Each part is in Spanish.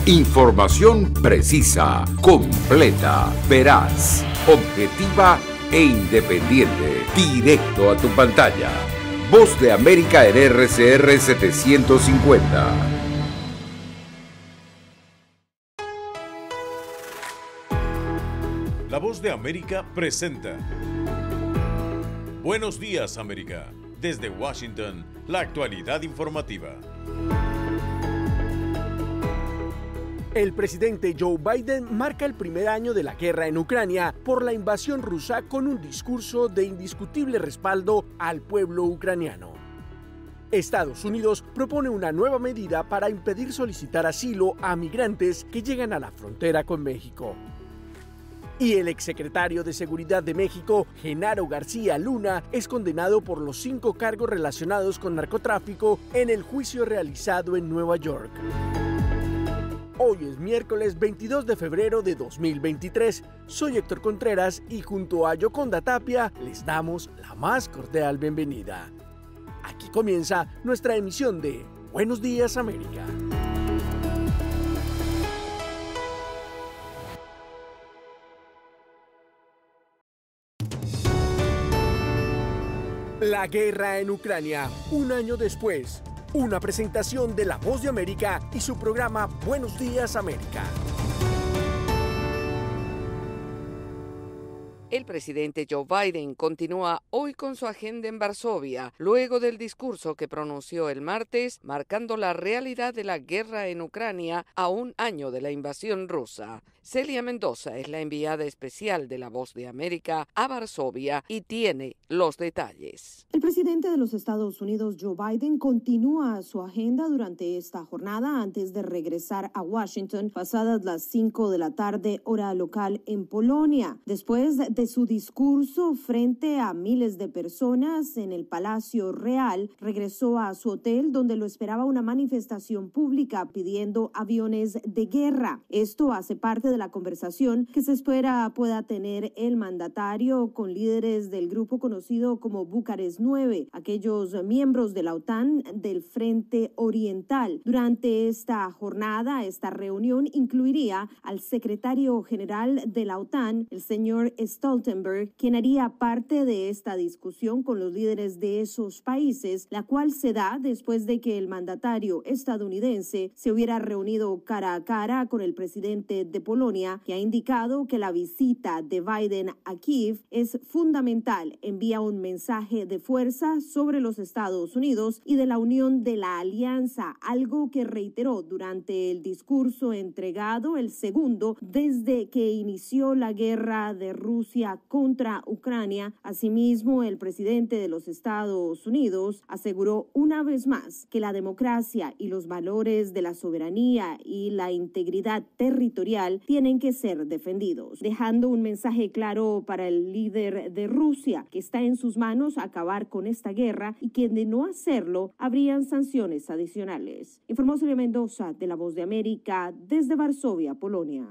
Información precisa, completa, veraz, objetiva e independiente. Directo a tu pantalla. Voz de América en RCR 750. La Voz de América presenta Buenos Días, América. Desde Washington, la actualidad informativa. El presidente Joe Biden marca el primer año de la guerra en Ucrania por la invasión rusa con un discurso de indiscutible respaldo al pueblo ucraniano. Estados Unidos propone una nueva medida para impedir solicitar asilo a migrantes que llegan a la frontera con México. Y el exsecretario de Seguridad de México, Genaro García Luna, es condenado por los 5 cargos relacionados con narcotráfico en el juicio realizado en Nueva York. Hoy es miércoles 22 de febrero de 2023. Soy Héctor Contreras y junto a Yoconda Tapia les damos la más cordial bienvenida. Aquí comienza nuestra emisión de Buenos Días, América. La guerra en Ucrania, un año después. Una presentación de La Voz de América y su programa Buenos Días, América. El presidente Joe Biden continúa hoy con su agenda en Varsovia, luego del discurso que pronunció el martes, marcando la realidad de la guerra en Ucrania a un año de la invasión rusa. Celia Mendoza es la enviada especial de La Voz de América a Varsovia y tiene los detalles. El presidente de los Estados Unidos, Joe Biden, continúa su agenda durante esta jornada antes de regresar a Washington pasadas las 5 de la tarde, hora local en Polonia. Después de su discurso frente a miles de personas en el Palacio Real, regresó a su hotel donde lo esperaba una manifestación pública pidiendo aviones de guerra. Esto hace parte de la conversación que se espera pueda tener el mandatario con líderes del grupo conocido como Bucarest 9, aquellos miembros de la OTAN del Frente Oriental. Durante esta jornada, esta reunión incluiría al secretario general de la OTAN, el señor Stoltenberg, quien haría parte de esta discusión con los líderes de esos países, la cual se da después de que el mandatario estadounidense se hubiera reunido cara a cara con el presidente de Polonia, que ha indicado que la visita de Biden a Kiev es fundamental. Envía un mensaje de fuerza sobre los Estados Unidos y de la unión de la alianza, algo que reiteró durante el discurso entregado, el segundo desde que inició la guerra de Rusia contra Ucrania. Asimismo, el presidente de los Estados Unidos aseguró una vez más que la democracia y los valores de la soberanía y la integridad territorial tienen que ser defendidos, dejando un mensaje claro para el líder de Rusia, que está en sus manos acabar con esta guerra y que de no hacerlo habrían sanciones adicionales. Informó Celia Mendoza de La Voz de América desde Varsovia, Polonia.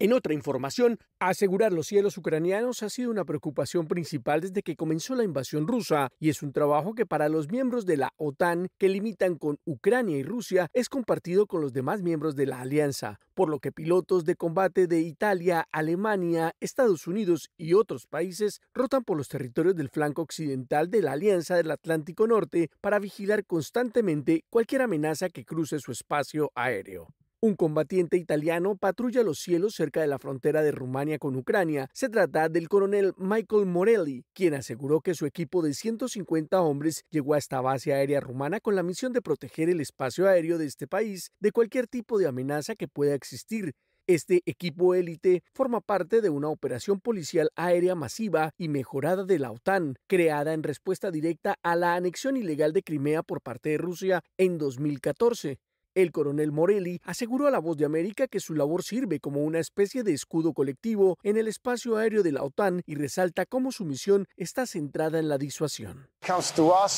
En otra información, asegurar los cielos ucranianos ha sido una preocupación principal desde que comenzó la invasión rusa y es un trabajo que para los miembros de la OTAN que limitan con Ucrania y Rusia es compartido con los demás miembros de la alianza, por lo que pilotos de combate de Italia, Alemania, Estados Unidos y otros países rotan por los territorios del flanco occidental de la Alianza del Atlántico Norte para vigilar constantemente cualquier amenaza que cruce su espacio aéreo. Un combatiente italiano patrulla los cielos cerca de la frontera de Rumania con Ucrania. Se trata del coronel Michael Morelli, quien aseguró que su equipo de 150 hombres llegó a esta base aérea rumana con la misión de proteger el espacio aéreo de este país de cualquier tipo de amenaza que pueda existir. Este equipo élite forma parte de una operación policial aérea masiva y mejorada de la OTAN, creada en respuesta directa a la anexión ilegal de Crimea por parte de Rusia en 2014. El coronel Morelli aseguró a La Voz de América que su labor sirve como una especie de escudo colectivo en el espacio aéreo de la OTAN y resalta cómo su misión está centrada en la disuasión.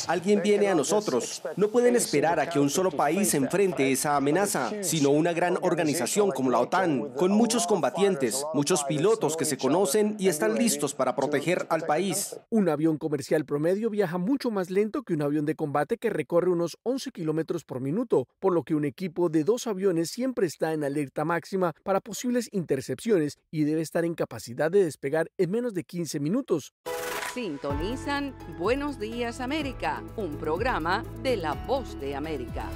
Alguien viene a nosotros. No pueden esperar a que un solo país enfrente esa amenaza, sino una gran organización como la OTAN, con muchos combatientes, muchos pilotos que se conocen y están listos para proteger al país. Un avión comercial promedio viaja mucho más lento que un avión de combate que recorre unos 11 kilómetros por minuto, por lo que un equipo de 2 aviones siempre está en alerta máxima para posibles intercepciones y debe estar en capacidad de despegar en menos de 15 minutos. Sintonizan Buenos Días América, un programa de La Voz de América.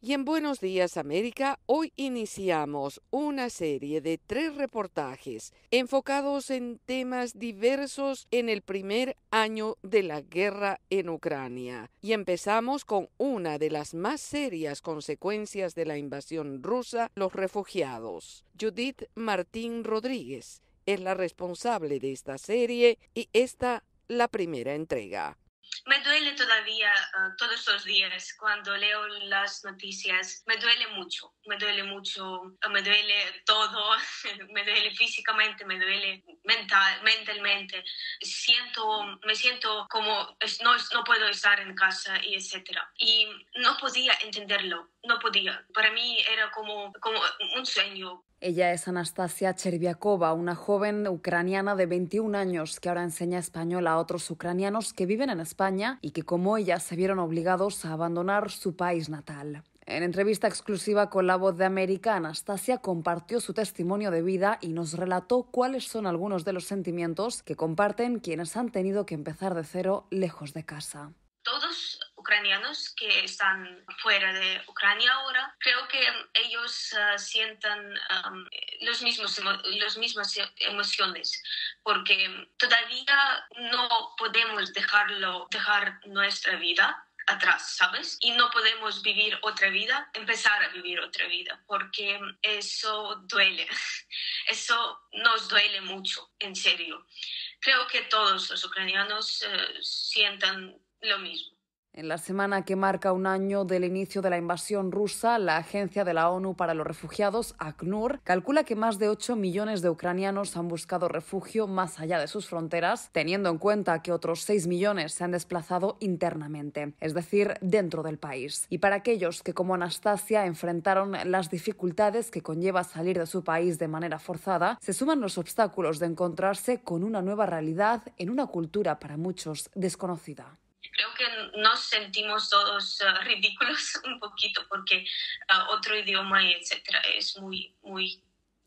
Y en Buenos Días América, hoy iniciamos una serie de 3 reportajes enfocados en temas diversos en el primer año de la guerra en Ucrania. Y empezamos con una de las más serias consecuencias de la invasión rusa, los refugiados. Judith Martín Rodríguez es la responsable de esta serie y esta la primera entrega. Me duele todavía todos los días cuando leo las noticias. Me duele mucho, me duele todo, me duele físicamente, me duele mentalmente. Me siento como no puedo estar en casa y etcétera. Y no podía entenderlo, no podía. Para mí era como un sueño. Ella es Anastasia Cherviakova, una joven ucraniana de 21 años que ahora enseña español a otros ucranianos que viven en España y que, como ella, se vieron obligados a abandonar su país natal. En entrevista exclusiva con La Voz de América, Anastasia compartió su testimonio de vida y nos relató cuáles son algunos de los sentimientos que comparten quienes han tenido que empezar de cero lejos de casa. Todos ucranianos que están fuera de Ucrania ahora, creo que ellos sientan las mismas emociones, porque todavía no podemos dejar nuestra vida atrás, ¿sabes? Y no podemos empezar a vivir otra vida, porque eso duele, eso nos duele mucho, en serio. Creo que todos los ucranianos sientan lo mismo. En la semana que marca un año del inicio de la invasión rusa, la Agencia de la ONU para los Refugiados, ACNUR, calcula que más de 8 millones de ucranianos han buscado refugio más allá de sus fronteras, teniendo en cuenta que otros 6 millones se han desplazado internamente, es decir, dentro del país. Y para aquellos que, como Anastasia, enfrentaron las dificultades que conlleva salir de su país de manera forzada, se suman los obstáculos de encontrarse con una nueva realidad en una cultura para muchos desconocida. Creo que nos sentimos todos ridículos un poquito porque otro idioma y etcétera es muy, muy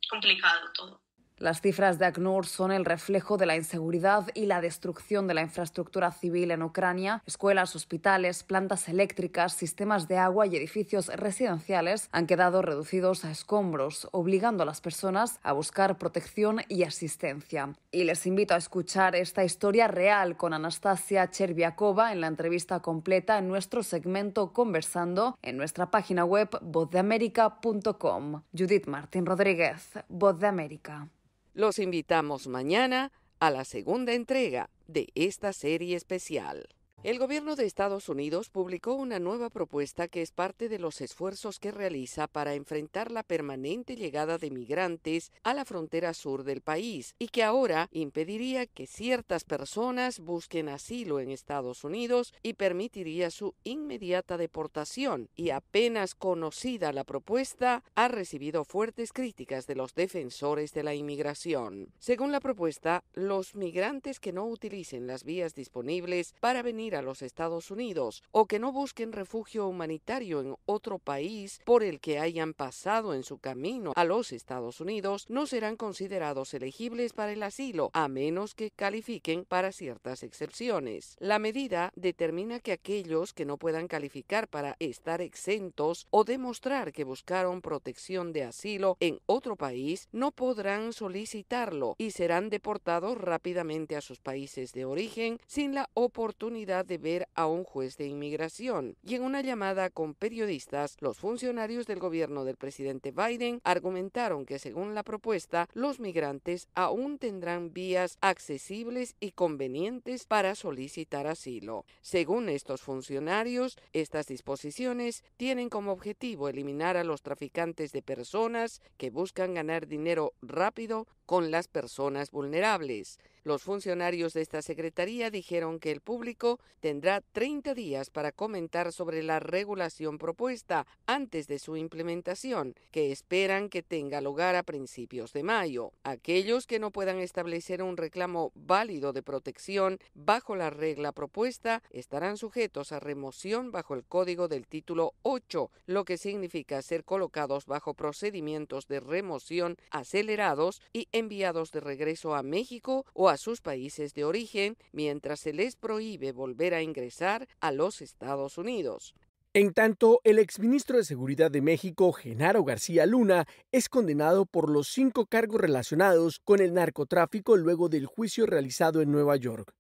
complicado todo. Las cifras de ACNUR son el reflejo de la inseguridad y la destrucción de la infraestructura civil en Ucrania. Escuelas, hospitales, plantas eléctricas, sistemas de agua y edificios residenciales han quedado reducidos a escombros, obligando a las personas a buscar protección y asistencia. Y les invito a escuchar esta historia real con Anastasia Cherviakova en la entrevista completa en nuestro segmento Conversando en nuestra página web vozdeamerica.com. Judith Martín Rodríguez, Voz de América. Los invitamos mañana a la segunda entrega de esta serie especial. El gobierno de Estados Unidos publicó una nueva propuesta que es parte de los esfuerzos que realiza para enfrentar la permanente llegada de migrantes a la frontera sur del país y que ahora impediría que ciertas personas busquen asilo en Estados Unidos y permitiría su inmediata deportación. Y apenas conocida la propuesta, ha recibido fuertes críticas de los defensores de la inmigración. Según la propuesta, los migrantes que no utilicen las vías disponibles para venir a los Estados Unidos o que no busquen refugio humanitario en otro país por el que hayan pasado en su camino a los Estados Unidos no serán considerados elegibles para el asilo a menos que califiquen para ciertas excepciones. La medida determina que aquellos que no puedan calificar para estar exentos o demostrar que buscaron protección de asilo en otro país no podrán solicitarlo y serán deportados rápidamente a sus países de origen sin la oportunidad de ver a un juez de inmigración. Y en una llamada con periodistas, los funcionarios del gobierno del presidente Biden argumentaron que según la propuesta, los migrantes aún tendrán vías accesibles y convenientes para solicitar asilo. Según estos funcionarios, estas disposiciones tienen como objetivo eliminar a los traficantes de personas que buscan ganar dinero rápido con las personas vulnerables. Los funcionarios de esta secretaría dijeron que el público tendrá 30 días para comentar sobre la regulación propuesta antes de su implementación, que esperan que tenga lugar a principios de mayo. Aquellos que no puedan establecer un reclamo válido de protección bajo la regla propuesta estarán sujetos a remoción bajo el Código del Título 8, lo que significa ser colocados bajo procedimientos de remoción acelerados y enviados de regreso a México o a sus países de origen, mientras se les prohíbe volver a ingresar a los Estados Unidos. En tanto, el exministro de Seguridad de México, Genaro García Luna, es condenado por los 5 cargos relacionados con el narcotráfico luego del juicio realizado en Nueva York.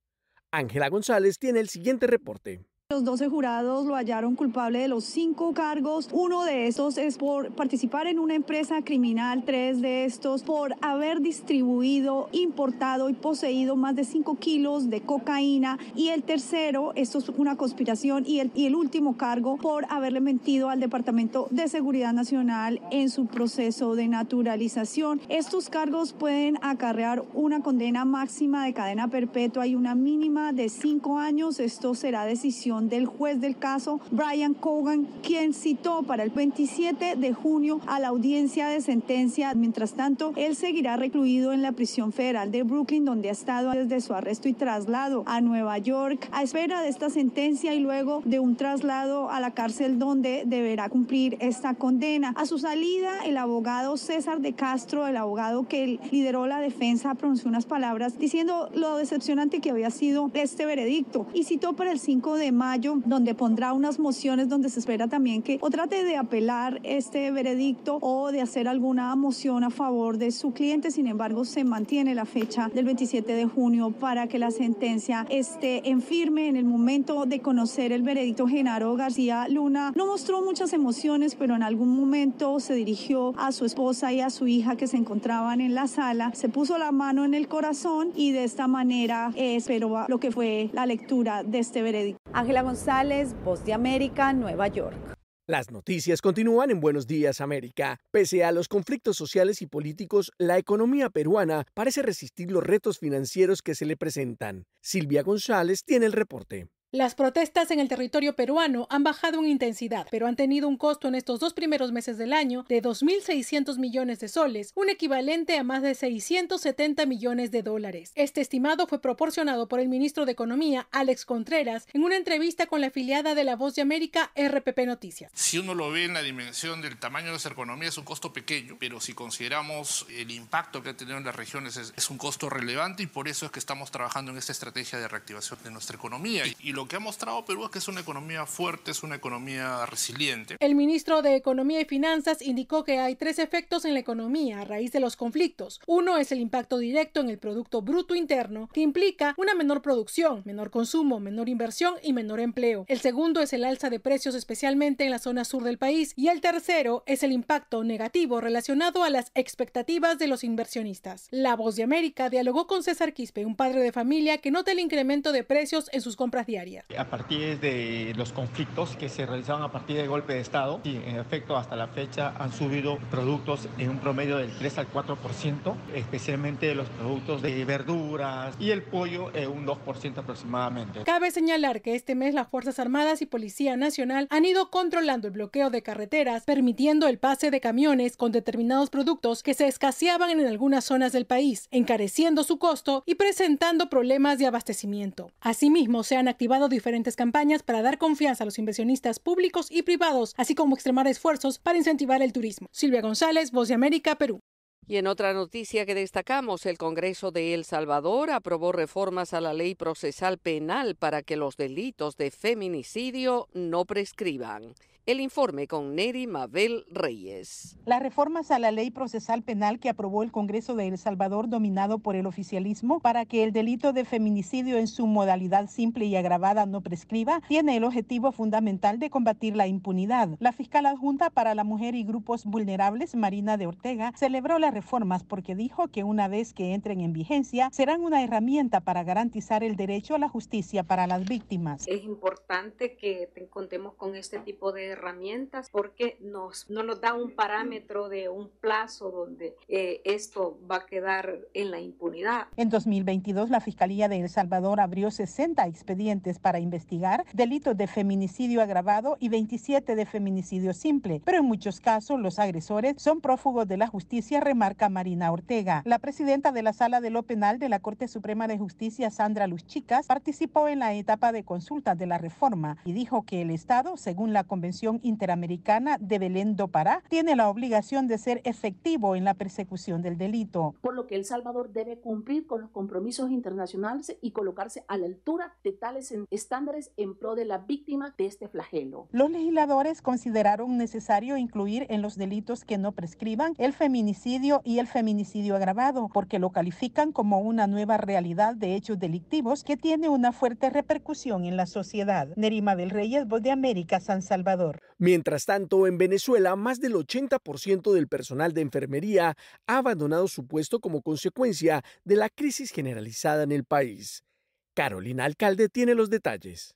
Ángela González tiene el siguiente reporte. Los 12 jurados lo hallaron culpable de los 5 cargos. Uno de estos es por participar en una empresa criminal, 3 de estos por haber distribuido, importado y poseído más de 5 kilos de cocaína. Y el tercero, esto es una conspiración, y el último cargo por haberle mentido al Departamento de Seguridad Nacional en su proceso de naturalización. Estos cargos pueden acarrear una condena máxima de cadena perpetua y una mínima de 5 años. Esto será decisión del juez del caso, Brian Cogan, quien citó para el 27 de junio a la audiencia de sentencia. Mientras tanto, él seguirá recluido en la prisión federal de Brooklyn, donde ha estado desde su arresto y traslado a Nueva York, a espera de esta sentencia y luego de un traslado a la cárcel donde deberá cumplir esta condena. A su salida, el abogado César de Castro, el abogado que lideró la defensa, pronunció unas palabras diciendo lo decepcionante que había sido este veredicto y citó para el 5 de mayo, donde pondrá unas mociones donde se espera también que o trate de apelar este veredicto o de hacer alguna moción a favor de su cliente. Sin embargo, se mantiene la fecha del 27 de junio para que la sentencia esté en firme. En el momento de conocer el veredicto, Genaro García Luna no mostró muchas emociones, pero en algún momento se dirigió a su esposa y a su hija que se encontraban en la sala, se puso la mano en el corazón y de esta manera esperó lo que fue la lectura de este veredicto. Ángela González, Voz de América, Nueva York. Las noticias continúan en Buenos Días, América. Pese a los conflictos sociales y políticos, la economía peruana parece resistir los retos financieros que se le presentan. Silvia González tiene el reporte. Las protestas en el territorio peruano han bajado en intensidad, pero han tenido un costo en estos 2 primeros meses del año de 2.600 millones de soles, un equivalente a más de 670 millones de dólares. Este estimado fue proporcionado por el ministro de Economía, Alex Contreras, en una entrevista con la afiliada de La Voz de América, RPP Noticias. Si uno lo ve en la dimensión del tamaño de nuestra economía, es un costo pequeño, pero si consideramos el impacto que ha tenido en las regiones, es un costo relevante y por eso es que estamos trabajando en esta estrategia de reactivación de nuestra economía. Y lo que ha mostrado Perú es que es una economía fuerte, es una economía resiliente. El ministro de Economía y Finanzas indicó que hay 3 efectos en la economía a raíz de los conflictos. Uno es el impacto directo en el Producto Bruto Interno, que implica una menor producción, menor consumo, menor inversión y menor empleo. El segundo es el alza de precios, especialmente en la zona sur del país. Y el tercero es el impacto negativo relacionado a las expectativas de los inversionistas. La Voz de América dialogó con César Quispe, un padre de familia que nota el incremento de precios en sus compras diarias. A partir de los conflictos que se realizaban a partir del golpe de Estado, y en efecto hasta la fecha han subido productos en un promedio del 3 al 4%, especialmente los productos de verduras y el pollo un 2% aproximadamente. Cabe señalar que este mes las Fuerzas Armadas y Policía Nacional han ido controlando el bloqueo de carreteras, permitiendo el pase de camiones con determinados productos que se escaseaban en algunas zonas del país, encareciendo su costo y presentando problemas de abastecimiento. Asimismo, se han activado diferentes campañas para dar confianza a los inversionistas públicos y privados, así como extremar esfuerzos para incentivar el turismo. Silvia González, Voz de América, Perú. Y en otra noticia que destacamos, el Congreso de El Salvador aprobó reformas a la ley procesal penal para que los delitos de feminicidio no prescriban. El informe con Neri Mabel Reyes. Las reformas a la ley procesal penal que aprobó el Congreso de El Salvador, dominado por el oficialismo, para que el delito de feminicidio en su modalidad simple y agravada no prescriba, tiene el objetivo fundamental de combatir la impunidad. La fiscal adjunta para la mujer y grupos vulnerables, Marina de Ortega, celebró las reformas porque dijo que una vez que entren en vigencia, serán una herramienta para garantizar el derecho a la justicia para las víctimas. Es importante que contemos con este tipo de herramientas porque no nos da un parámetro de un plazo donde esto va a quedar en la impunidad. En 2022, la Fiscalía de El Salvador abrió 60 expedientes para investigar delitos de feminicidio agravado y 27 de feminicidio simple, pero en muchos casos los agresores son prófugos de la justicia, remarca Marina Ortega. La presidenta de la Sala de lo Penal de la Corte Suprema de Justicia, Sandra Luz Chicas, participó en la etapa de consulta de la reforma y dijo que el Estado, según la Convención Interamericana de Belén do Pará, tiene la obligación de ser efectivo en la persecución del delito. Por lo que El Salvador debe cumplir con los compromisos internacionales y colocarse a la altura de tales estándares en pro de la víctima de este flagelo. Los legisladores consideraron necesario incluir en los delitos que no prescriban el feminicidio y el feminicidio agravado, porque lo califican como una nueva realidad de hechos delictivos que tiene una fuerte repercusión en la sociedad. Nerima del Reyes, Voz de América, San Salvador. Mientras tanto, en Venezuela, más del 80% del personal de enfermería ha abandonado su puesto como consecuencia de la crisis generalizada en el país. Carolina Alcalde tiene los detalles.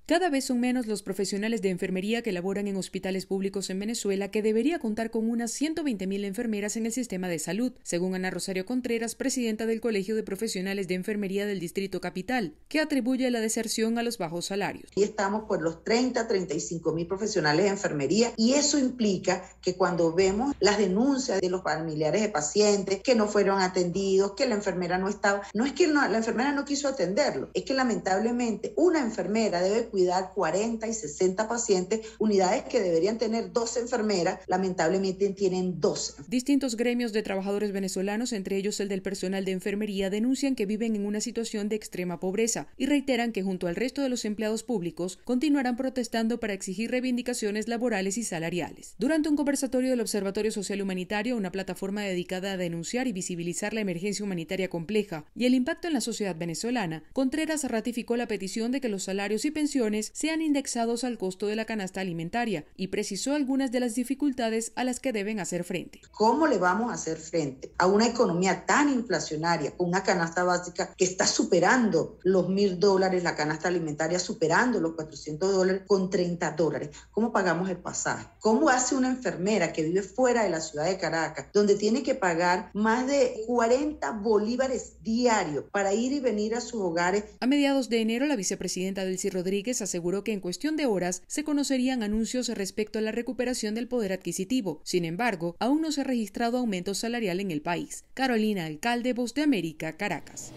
Cada vez son menos los profesionales de enfermería que laboran en hospitales públicos en Venezuela, que debería contar con unas 120.000 enfermeras en el sistema de salud, según Ana Rosario Contreras, presidenta del Colegio de Profesionales de Enfermería del Distrito Capital, que atribuye la deserción a los bajos salarios. Y estamos por los 35.000 profesionales de enfermería, y eso implica que cuando vemos las denuncias de los familiares de pacientes que no fueron atendidos, que la enfermera no estaba, no es que la enfermera no quiso atenderlo, es que lamentablemente una enfermera debe cuidar 40 y 60 pacientes, unidades que deberían tener 12 enfermeras, lamentablemente tienen 12. Distintos gremios de trabajadores venezolanos, entre ellos el del personal de enfermería, denuncian que viven en una situación de extrema pobreza y reiteran que junto al resto de los empleados públicos continuarán protestando para exigir reivindicaciones laborales y salariales. Durante un conversatorio del Observatorio Social Humanitario, una plataforma dedicada a denunciar y visibilizar la emergencia humanitaria compleja y el impacto en la sociedad venezolana, Contreras ratificó la petición de que los salarios y pensiones sean indexados al costo de la canasta alimentaria y precisó algunas de las dificultades a las que deben hacer frente. ¿Cómo le vamos a hacer frente a una economía tan inflacionaria, con una canasta básica que está superando los $1.000, la canasta alimentaria superando los $400 con $30? ¿Cómo pagamos el pasaje? ¿Cómo hace una enfermera que vive fuera de la ciudad de Caracas, donde tiene que pagar más de 40 bolívares diarios para ir y venir a sus hogares? A mediados de enero, la vicepresidenta Delcy Rodríguez aseguró que en cuestión de horas se conocerían anuncios respecto a la recuperación del poder adquisitivo. Sin embargo, aún no se ha registrado aumento salarial en el país. Carolina Alcalde, Voz de América, Caracas.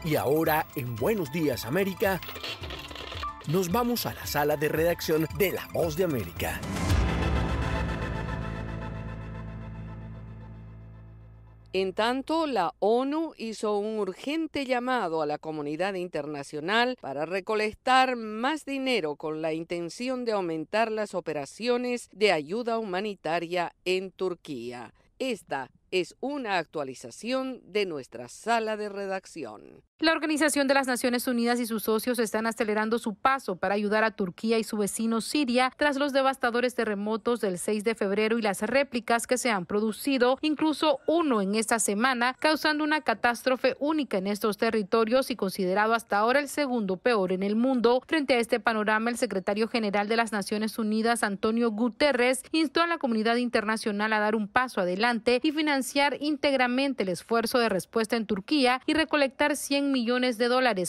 Y ahora, en Buenos Días América, nos vamos a la sala de redacción de La Voz de América. En tanto, la ONU hizo un urgente llamado a la comunidad internacional para recolectar más dinero con la intención de aumentar las operaciones de ayuda humanitaria en Turquía. Esta es una actualización de nuestra sala de redacción. La Organización de las Naciones Unidas y sus socios están acelerando su paso para ayudar a Turquía y su vecino Siria tras los devastadores terremotos del 6 de febrero y las réplicas que se han producido, incluso uno en esta semana, causando una catástrofe única en estos territorios y considerado hasta ahora el segundo peor en el mundo. Frente a este panorama, el secretario general de las Naciones Unidas, Antonio Guterres, instó a la comunidad internacional a dar un paso adelante y financiar íntegramente el esfuerzo de respuesta en Turquía y recolectar $100 millones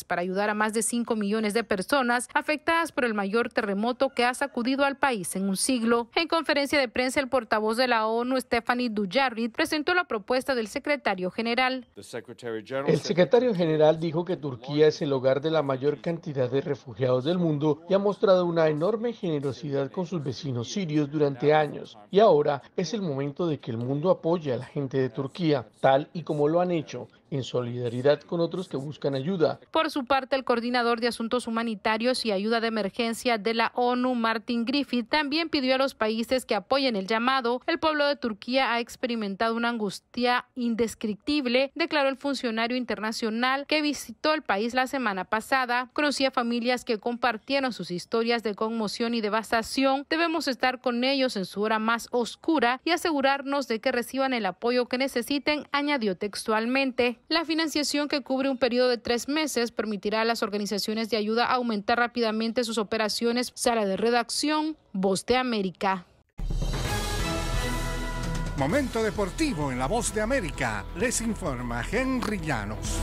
para ayudar a más de 5 millones de personas afectadas por el mayor terremoto que ha sacudido al país en un siglo. En conferencia de prensa, el portavoz de la ONU, Stephanie Dujarric, presentó la propuesta del secretario general. El secretario general dijo que Turquía es el hogar de la mayor cantidad de refugiados del mundo y ha mostrado una enorme generosidad con sus vecinos sirios durante años. Y ahora es el momento de que el mundo apoye a la gente de Turquía, tal y como lo han hecho, en solidaridad con otros que buscan ayuda. Por su parte, el coordinador de Asuntos Humanitarios y Ayuda de Emergencia de la ONU, Martin Griffith, también pidió a los países que apoyen el llamado. El pueblo de Turquía ha experimentado una angustia indescriptible, declaró el funcionario internacional que visitó el país la semana pasada. Conocí a familias que compartieron sus historias de conmoción y devastación. Debemos estar con ellos en su hora más oscura y asegurarnos de que reciban el apoyo que necesiten, añadió textualmente. La financiación, que cubre un periodo de 3 meses, permitirá a las organizaciones de ayuda aumentar rápidamente sus operaciones. Sala de redacción, Voz de América. Momento deportivo en La Voz de América. Les informa Henry Llanos.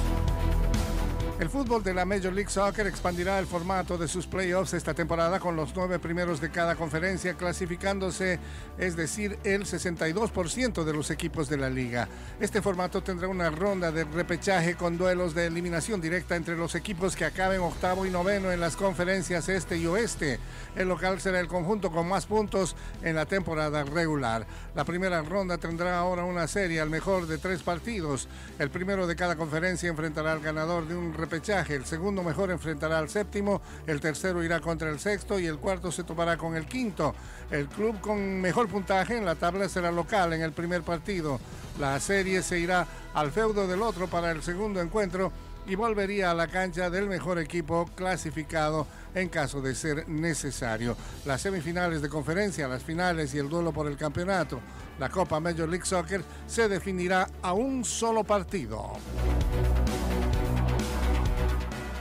El fútbol de la Major League Soccer expandirá el formato de sus playoffs esta temporada con los 9 primeros de cada conferencia clasificándose, es decir, el 62% de los equipos de la liga. Este formato tendrá una ronda de repechaje con duelos de eliminación directa entre los equipos que acaben octavo y noveno en las conferencias este y oeste. El local será el conjunto con más puntos en la temporada regular. La primera ronda tendrá ahora una serie al mejor de 3 partidos. El primero de cada conferencia enfrentará al ganador de un repechaje, el segundo mejor enfrentará al séptimo, el tercero irá contra el sexto y el cuarto se topará con el quinto. El club con mejor puntaje en la tabla será local en el primer partido. La serie se irá al feudo del otro para el segundo encuentro y volvería a la cancha del mejor equipo clasificado en caso de ser necesario. Las semifinales de conferencia, las finales y el duelo por el campeonato, la Copa Major League Soccer, se definirá a un solo partido.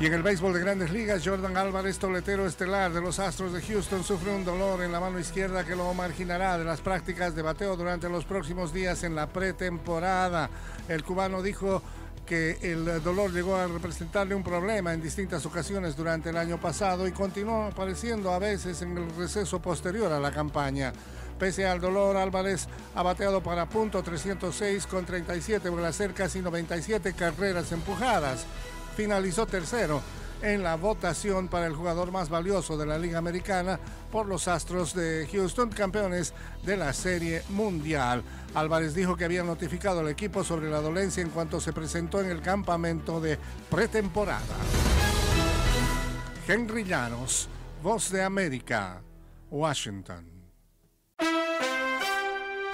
Y en el béisbol de Grandes Ligas, Jordan Álvarez, toletero estelar de los Astros de Houston, sufre un dolor en la mano izquierda que lo marginará de las prácticas de bateo durante los próximos días en la pretemporada. El cubano dijo que el dolor llegó a representarle un problema en distintas ocasiones durante el año pasado y continuó apareciendo a veces en el receso posterior a la campaña. Pese al dolor, Álvarez ha bateado para .306 con 37 cercas y 97 carreras empujadas. Finalizó tercero en la votación para el jugador más valioso de la Liga Americana por los Astros de Houston, campeones de la Serie Mundial. Álvarez dijo que había notificado al equipo sobre la dolencia en cuanto se presentó en el campamento de pretemporada. Henry Llanos, Voz de América, Washington.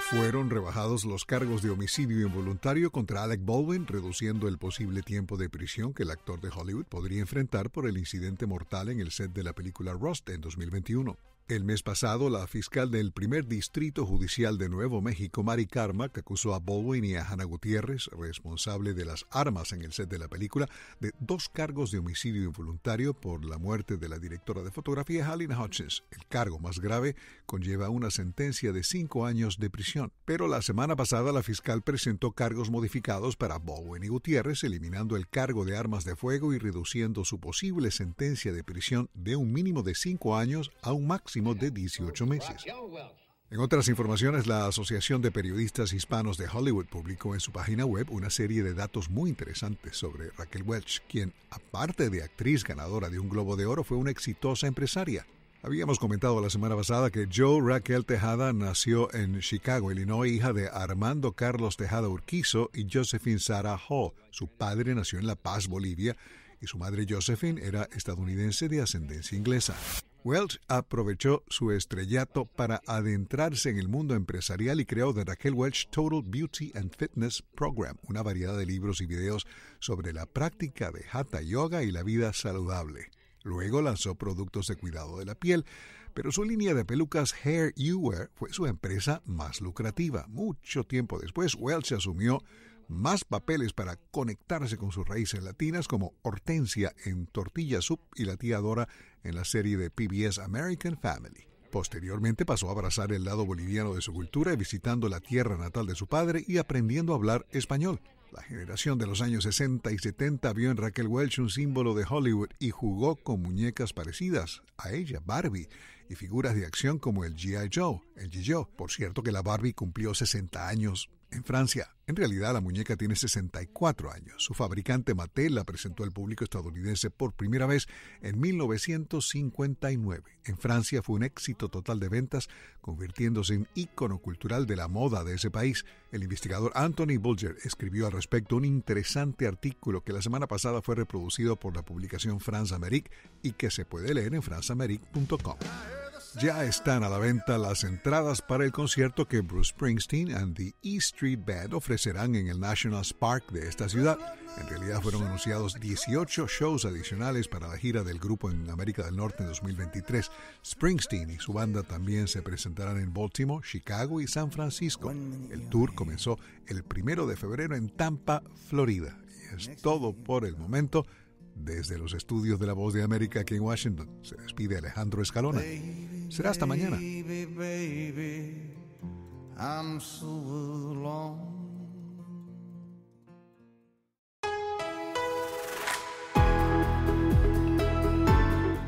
Fueron rebajados los cargos de homicidio involuntario contra Alec Baldwin, reduciendo el posible tiempo de prisión que el actor de Hollywood podría enfrentar por el incidente mortal en el set de la película Rust en 2021. El mes pasado, la fiscal del primer distrito judicial de Nuevo México, Mari Carmack, acusó a Baldwin y a Hannah Gutiérrez, responsable de las armas en el set de la película, de 2 cargos de homicidio involuntario por la muerte de la directora de fotografía Halyna Hutchins. El cargo más grave conlleva una sentencia de 5 años de prisión. Pero la semana pasada la fiscal presentó cargos modificados para Baldwin y Gutiérrez, eliminando el cargo de armas de fuego y reduciendo su posible sentencia de prisión de un mínimo de 5 años a un máximo de 18 meses. En otras informaciones, la Asociación de Periodistas Hispanos de Hollywood publicó en su página web una serie de datos muy interesantes sobre Raquel Welch, quien, aparte de actriz ganadora de un Globo de Oro, fue una exitosa empresaria. Habíamos comentado la semana pasada que Jo Raquel Tejada nació en Chicago, Illinois, hija de Armando Carlos Tejada Urquizo y Josephine Sarah Hall. Su padre nació en La Paz, Bolivia, y su madre Josephine era estadounidense de ascendencia inglesa. Welch aprovechó su estrellato para adentrarse en el mundo empresarial y creó The Raquel Welch Total Beauty and Fitness Program, una variedad de libros y videos sobre la práctica de Hatha Yoga y la vida saludable. Luego lanzó productos de cuidado de la piel, pero su línea de pelucas Hair You Wear fue su empresa más lucrativa. Mucho tiempo después, Welch asumió más papeles para conectarse con sus raíces latinas, como Hortensia en Tortilla Soup y la tía Dora en la serie de PBS American Family. Posteriormente pasó a abrazar el lado boliviano de su cultura, visitando la tierra natal de su padre y aprendiendo a hablar español. La generación de los años 60 y 70 vio en Raquel Welch un símbolo de Hollywood y jugó con muñecas parecidas a ella, Barbie, y figuras de acción como el G.I. Joe, el G.I. Por cierto que la Barbie cumplió 60 años en Francia. En realidad, la muñeca tiene 64 años. Su fabricante Mattel la presentó al público estadounidense por primera vez en 1959. En Francia fue un éxito total de ventas, convirtiéndose en ícono cultural de la moda de ese país. El investigador Anthony Bulger escribió al respecto un interesante artículo que la semana pasada fue reproducido por la publicación France Amérique y que se puede leer en franceamerique.com. Ya están a la venta las entradas para el concierto que Bruce Springsteen and the E Street Band ofrecerán en el National Park de esta ciudad. En realidad fueron anunciados 18 shows adicionales para la gira del grupo en América del Norte en 2023. Springsteen y su banda también se presentarán en Baltimore, Chicago y San Francisco. El tour comenzó el 1 de febrero en Tampa, Florida. Es todo por el momento. Desde los estudios de La Voz de América aquí en Washington, se despide Alejandro Escalona. Será hasta mañana.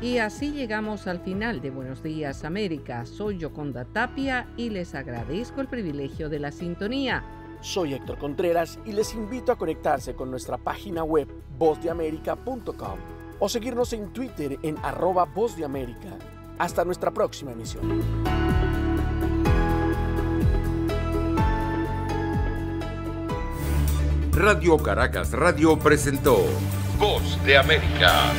Y así llegamos al final de Buenos Días América. Soy Yoconda Tapia y les agradezco el privilegio de la sintonía. Soy Héctor Contreras y les invito a conectarse con nuestra página web vozdeamerica.com o seguirnos en Twitter en @vozdeamerica. Hasta nuestra próxima emisión. Radio Caracas Radio presentó Voz de América.